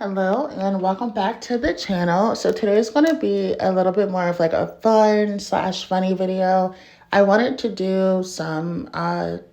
Hello and welcome back to the channel. So today is going to be a little bit more of like a fun slash funny video. I wanted to do some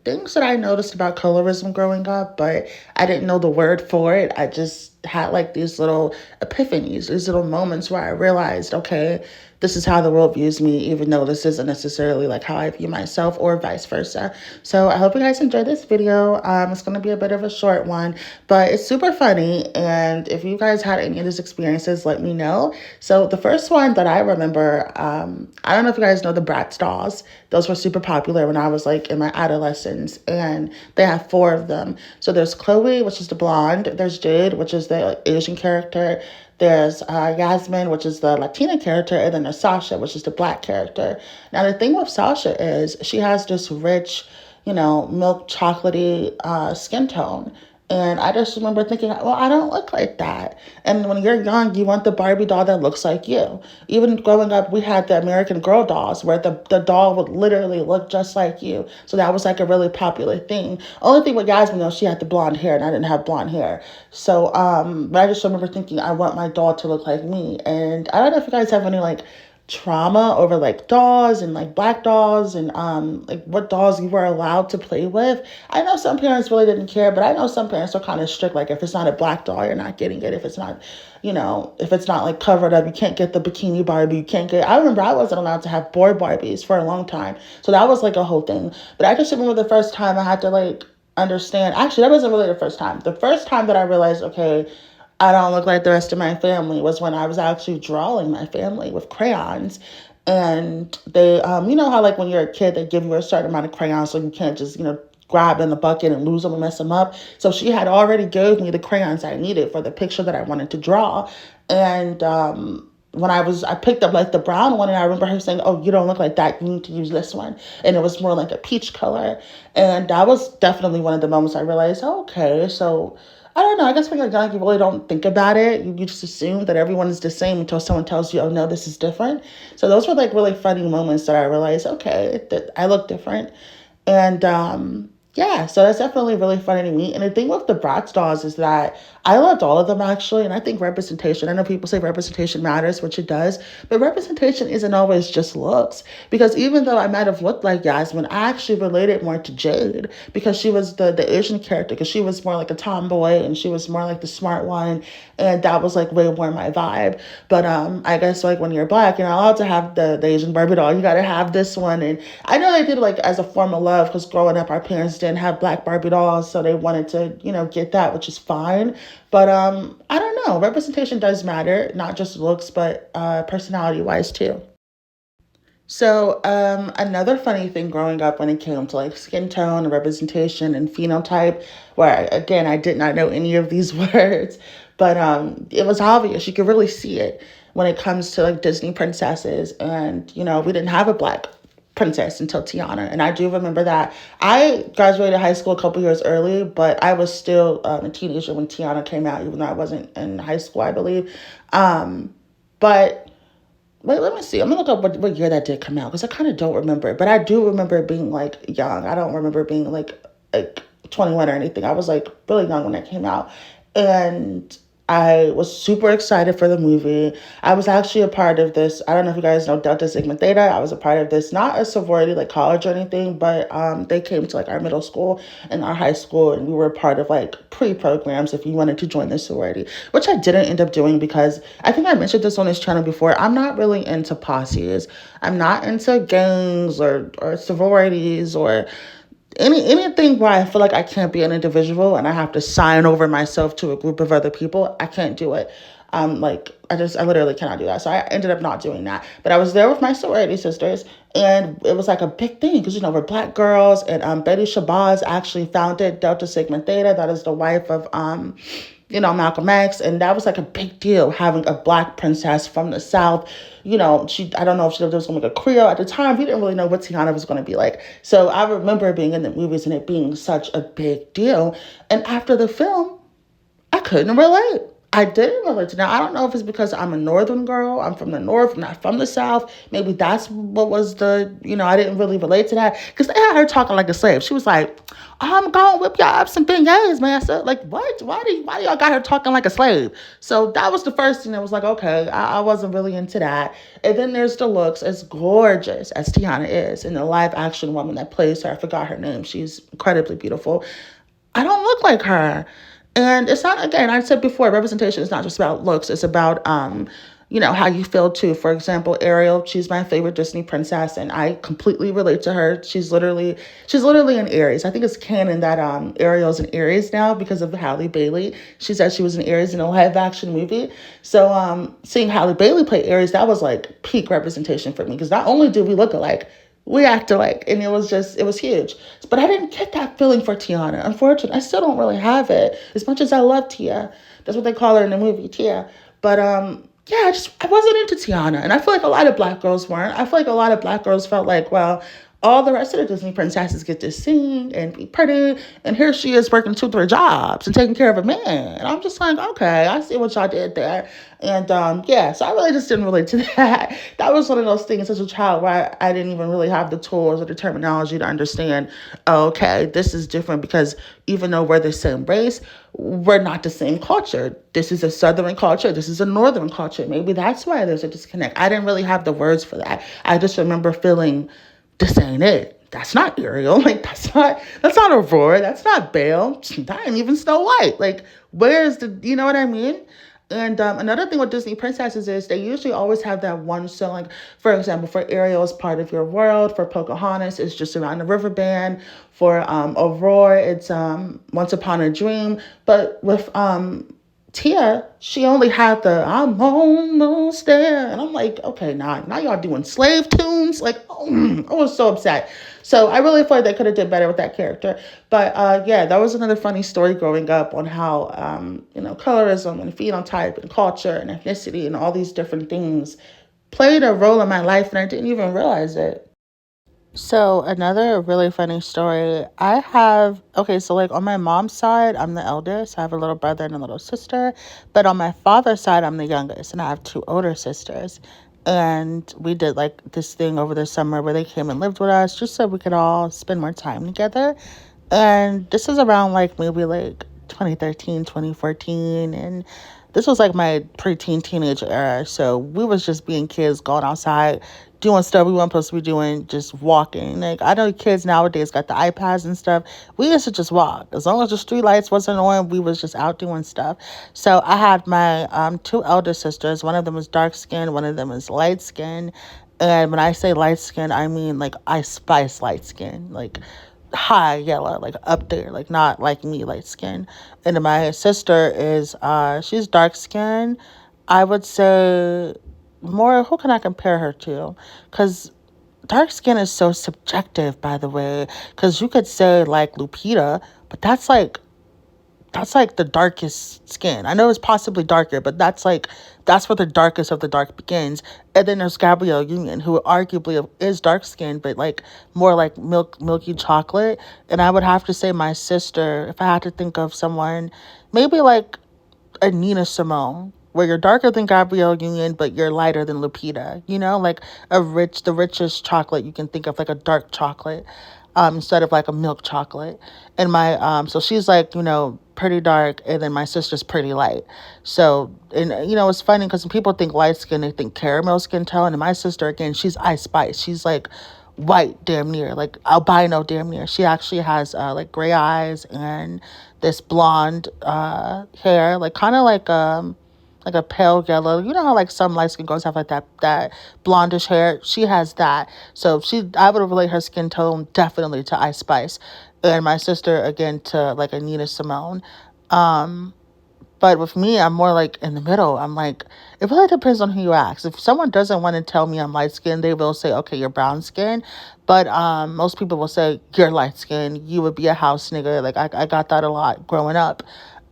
things that I noticed about colorism growing up, but I didn't know the word for it. I just had like these little epiphanies, these little moments where I realized, okay, this is how the world views me, even though this isn't necessarily like how I view myself or vice versa. So I hope you guys enjoyed this video. It's going to be a bit of a short one, but it's super funny. And if you guys had any of these experiences, let me know. So the first one that I remember, I don't know if you guys know the Bratz dolls. Those were super popular when I was like in my adolescence, and they have four of them. So there's Chloe, which is the blonde. There's Jade, which is the Asian character. There's Yasmin, which is the Latina character, and then there's Sasha, which is the black character. Now, the thing with Sasha is she has this rich, milk chocolatey skin tone. And I just remember thinking, well, I don't look like that. And when you're young, you want the Barbie doll that looks like you. Even growing up, we had the American Girl dolls where the doll would literally look just like you. So that was like a really popular thing. Only thing with Yasmin, though, she had the blonde hair and I didn't have blonde hair. So, but I just remember thinking, I want my doll to look like me. And I don't know if you guys have any like trauma over like dolls and like black dolls and like what dolls you were allowed to play with. I know some parents really didn't care, but I know some parents are kind of strict. Like if it's not a black doll, you're not getting it. If it's not, if it's not like covered up, you can't get the bikini Barbie. You can't get. I remember I wasn't allowed to have boy Barbies for a long time, so that was like a whole thing. But I just remember the first time I had to like understand. Actually, that wasn't really the first time. The first time that I realized, okay, I don't look like the rest of my family was when I was actually drawing my family with crayons. And they, you know how like when you're a kid, they give you a certain amount of crayons so you can't just, grab in the bucket and lose them and mess them up. So she had already gave me the crayons I needed for the picture that I wanted to draw. And when I picked up like the brown one, and I remember her saying, oh, you don't look like that. You need to use this one. And it was more like a peach color. And that was definitely one of the moments I realized, oh, okay, so I don't know. I guess when you're young, you really don't think about it. You just assume that everyone is the same until someone tells you, oh, no, this is different. So those were like really funny moments that I realized, okay, that I look different. And yeah, so that's definitely really funny to me. And the thing with the Bratz dolls is that I loved all of them actually. And I think representation, I know people say representation matters, which it does, but representation isn't always just looks. Because even though I might have looked like Yasmin, I actually related more to Jade because she was the Asian character, because she was more like a tomboy and she was more like the smart one. And that was like way more my vibe. But I guess like when you're black, you're not allowed to have the Asian Barbie doll. You got to have this one. And I know they did like as a form of love because growing up, our parents didn't have black Barbie dolls. So they wanted to, get that, which is fine. But I don't know. Representation does matter, not just looks, but personality wise too. So another funny thing growing up when it came to like skin tone and representation and phenotype, where again, I did not know any of these words, but it was obvious. You could really see it when it comes to like Disney princesses. And, we didn't have a black princess until Tiana. And I do remember that. I graduated high school a couple years early, but I was still a teenager when Tiana came out, even though I wasn't in high school, I believe. But wait, let me see. I'm going to look up what year that did come out because I kind of don't remember it. But I do remember it being like young. I don't remember being like 21 or anything. I was like really young when it came out. And I was super excited for the movie. I was actually a part of this. I don't know if you guys know Delta Sigma Theta. I was a part of this, not a sorority like college or anything, but they came to like our middle school and our high school, and we were part of like pre-programs if you wanted to join the sorority, which I didn't end up doing because I think I mentioned this on this channel before. I'm not really into posses. I'm not into gangs or sororities or anything where I feel like I can't be an individual and I have to sign over myself to a group of other people. I can't do it. I literally cannot do that. So I ended up not doing that. But I was there with my sorority sisters, and it was like a big thing because, we're black girls. And Betty Shabazz actually founded Delta Sigma Theta. That is the wife of, Malcolm X. And that was like a big deal, having a black princess from the South. I don't know if she was going to make a Creole at the time. We didn't really know what Tiana was going to be like. So I remember being in the movies and it being such a big deal. And after the film, I couldn't relate. I didn't relate to. Now I don't know if it's because I'm a northern girl. I'm from the north. I'm not from the south. Maybe that's what was the, I didn't really relate to that because they had her talking like a slave. She was like, "I'm gonna whip y'all up some beignets, man." I said, like, what? Why do y'all got her talking like a slave? So that was the first thing that was like, okay, I wasn't really into that. And then there's the looks, as gorgeous as Tiana is, and the live action woman that plays her. I forgot her name. She's incredibly beautiful. I don't look like her. And it's not, again, I said before, representation is not just about looks. It's about, how you feel too. For example, Ariel, she's my favorite Disney princess, and I completely relate to her. She's literally an Aries. I think it's canon that Ariel's an Aries now because of Halle Bailey. She said she was an Aries in a live action movie. So seeing Halle Bailey play Aries, that was like peak representation for me because not only do we look alike, we act alike, and it was huge. But I didn't get that feeling for Tiana. Unfortunately, I still don't really have it as much as I love Tia. That's what they call her in the movie, Tia. But yeah, I wasn't into Tiana, and I feel like a lot of black girls weren't. I feel like a lot of black girls felt like, well, all the rest of the Disney princesses get to sing and be pretty, and here she is working 2, 3 jobs and taking care of a man. And I'm just like, okay, I see what y'all did there. And yeah, so I really just didn't relate to that. That was one of those things as a child where I didn't even really have the tools or the terminology to understand, oh, okay, this is different because even though we're the same race, we're not the same culture. This is a Southern culture. This is a Northern culture. Maybe that's why there's a disconnect. I didn't really have the words for that. I just remember feeling, this ain't it. That's not Ariel. Like, that's not Aurora. That's not Belle. That ain't even Snow White. Like, where's you know what I mean? And another thing with Disney princesses is they usually always have that one song. Like, for example, for Ariel, it's Part of Your World. For Pocahontas, it's Just Around the River Band. For Aurora, it's Once Upon a Dream. But with Tia, she only had the I'm almost there. And I'm like, okay, now y'all doing slave tunes. Like, oh, I was so upset. So I really thought they could have did better with that character. But yeah, that was another funny story growing up on how, colorism and phenotype and culture and ethnicity and all these different things played a role in my life, and I didn't even realize it. So another really funny story. Okay, so like on my mom's side, I'm the eldest. I have a little brother and a little sister. But on my father's side, I'm the youngest, and I have 2 older sisters. And we did like this thing over the summer where they came and lived with us just so we could all spend more time together. And this is around like maybe like 2013, 2014, and this was like my preteen teenage era. So we was just being kids, going outside, doing stuff we weren't supposed to be doing, just walking. Like, I know kids nowadays got the iPads and stuff. We used to just walk. As long as the street lights wasn't on, we was just out doing stuff. So I had my 2 elder sisters. One of them was dark skinned, one of them is light skinned. And when I say light skin, I mean like Ice Spice light skin, like high yellow, like up there, like not like me light skin. And then my sister is she's dark skin. I would say more, who can I compare her to? Because dark skin is so subjective, by the way, because you could say like Lupita, but that's like the darkest skin. I know it's possibly darker, but that's where the darkest of the dark begins. And then there's Gabrielle Union, who arguably is dark skinned, but like more like milky chocolate. And I would have to say my sister, if I had to think of someone, maybe like a Nina Simone, where you're darker than Gabrielle Union, but you're lighter than Lupita. Like the richest chocolate you can think of, like a dark chocolate, instead of like a milk chocolate. And so she's like, pretty dark, and then my sister's pretty light. So, and it's funny because when people think light skin, they think caramel skin tone. And my sister, again, she's Ice Spice. She's like white, damn near, like albino, damn near. She actually has like gray eyes and this blonde hair, like kind of like a pale yellow. You know how like some light skin girls have like that blondish hair? She has that. So I would relate her skin tone definitely to Ice Spice. And my sister again to like a Nina Simone. Um but with me, I'm more like in the middle. I'm like, it really depends on who you ask. If someone doesn't want to tell me I'm light skinned, they will say, okay, you're brown skinned. But most people will say, you're light skinned. You would be a house nigga. Like, I got that a lot growing up.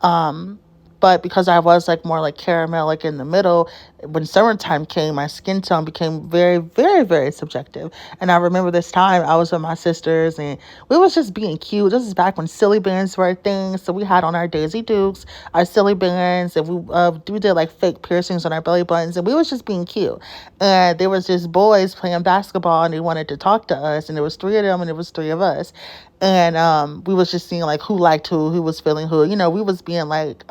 Um, but because I was like more like caramel, like in the middle, when summertime came, my skin tone became very, very, very subjective. And I remember this time I was with my sisters and we was just being cute. This is back when silly bands were a thing. So we had on our Daisy Dukes, our silly bands, and we did like fake piercings on our belly buttons, and we was just being cute. And there was just boys playing basketball, and they wanted to talk to us, and there was three of them, and there was three of us. And we was just seeing like who liked who was feeling who. We was being like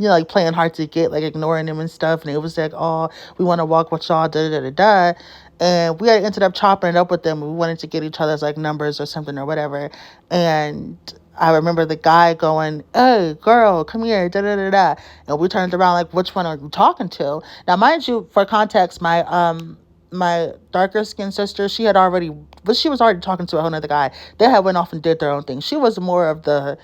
like playing hard to get, like ignoring them and stuff. And it was like, oh, we want to walk with y'all, da da da da. And we had ended up chopping it up with them. We wanted to get each other's like numbers or something or whatever. And I remember the guy going, "Hey, girl, come here, da da da da." And we turned around like, "Which one are you talking to?" Now, mind you, for context, my darker skinned sister, she was already talking to a whole other guy. They had went off and did their own thing. She was more of the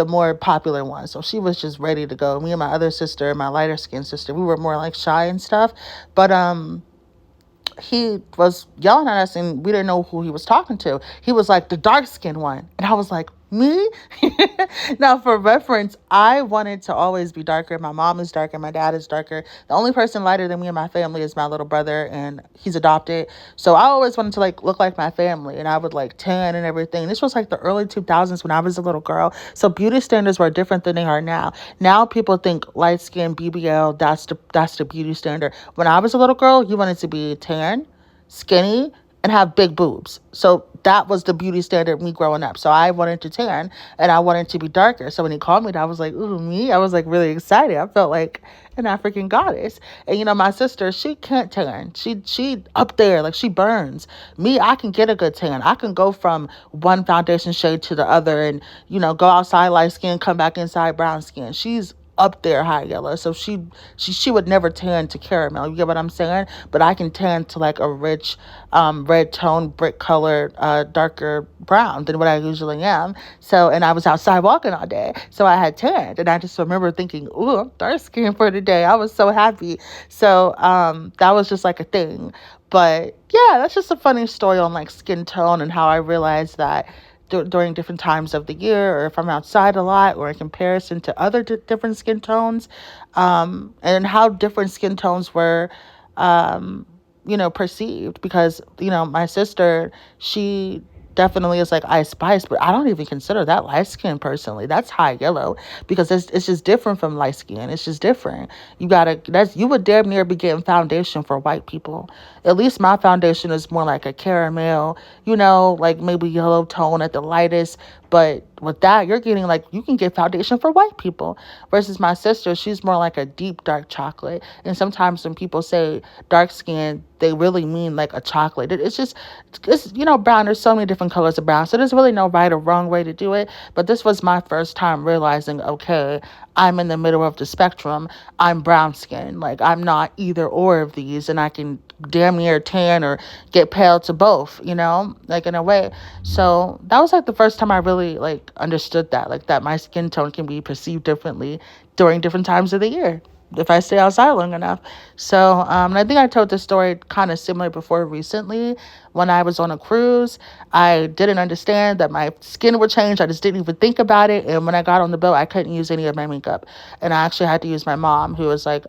more popular one. So she was just ready to go. Me and my other sister, my lighter skinned sister, we were more like shy and stuff. But he was yelling at us and we didn't know who he was talking to. He was like, the dark skinned one. And I was like, me? Now, for reference, I wanted to always be darker. My mom is darker. My dad is darker. The only person lighter than me in my family is my little brother, and he's adopted. So I always wanted to like look like my family, and I would like tan and everything. This was like the early 2000s when I was a little girl. So beauty standards were different than they are now. Now people think light skin, BBL, that's the beauty standard. When I was a little girl, you wanted to be tan, skinny, and have big boobs. So that was the beauty standard me growing up. So I wanted to tan and I wanted to be darker. So when he called me, I was like, ooh, me? I was like really excited. I felt like an African goddess. And my sister, she can't tan. She up there, like she burns. Me, I can get a good tan. I can go from one foundation shade to the other and, go outside light skin, come back inside brown skin. She's up there high yellow. So she would never tan to caramel. You get what I'm saying? But I can tan to like a rich red tone, brick colored, darker brown than what I usually am. So, and I was outside walking all day. So I had tanned. And I just remember thinking, ooh, I'm dark skinned for today. I was so happy. So that was just like a thing. But yeah, that's just a funny story on like skin tone and how I realized that during different times of the year, or if I'm outside a lot, or in comparison to other different skin tones, and how different skin tones were, perceived. Because, my sister, she definitely is like Ice Spice, but I don't even consider that light skin personally. That's high yellow because it's just different from light skin. It's just different. You would damn near be getting foundation for white people. At least my foundation is more like a caramel, like maybe yellow tone at the lightest. But with that, you're getting like, you can get foundation for white people. Versus my sister, she's more like a deep dark chocolate. And sometimes when people say dark skin, they really mean like a chocolate. It's brown. There's so many different colors of brown. So there's really no right or wrong way to do it. But this was my first time realizing, okay, I'm in the middle of the spectrum. I'm brown skin. Like I'm not either or of these, and I can damn near tan or get pale to both, like in a way. So that was like the first time I really like understood that, like that my skin tone can be perceived differently during different times of the year if I stay outside long enough. So, and I think I told this story kind of similar before recently when I was on a cruise. I didn't understand that my skin would change. I just didn't even think about it. And when I got on the boat, I couldn't use any of my makeup. And I actually had to use my mom, who was like,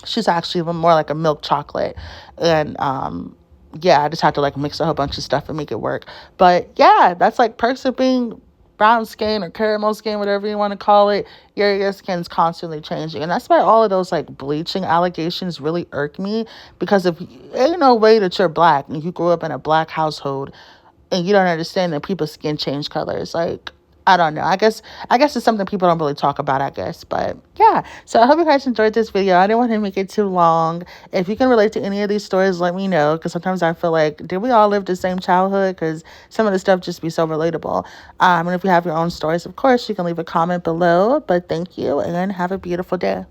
she's actually more like a milk chocolate. And, yeah, I just had to like mix a whole bunch of stuff and make it work. But yeah, that's like perks of being brown skin or caramel skin, whatever you want to call it. Your skin's constantly changing. And that's why all of those like bleaching allegations really irk me, because if ain't no way that you're black and you grew up in a black household and you don't understand that people's skin change colors. Like, I don't know. I guess it's something people don't really talk about, I guess. But yeah. So I hope you guys enjoyed this video. I didn't want to make it too long. If you can relate to any of these stories, let me know. Because sometimes I feel like, did we all live the same childhood? Because some of the stuff just be so relatable. And if you have your own stories, of course, you can leave a comment below. But thank you and have a beautiful day.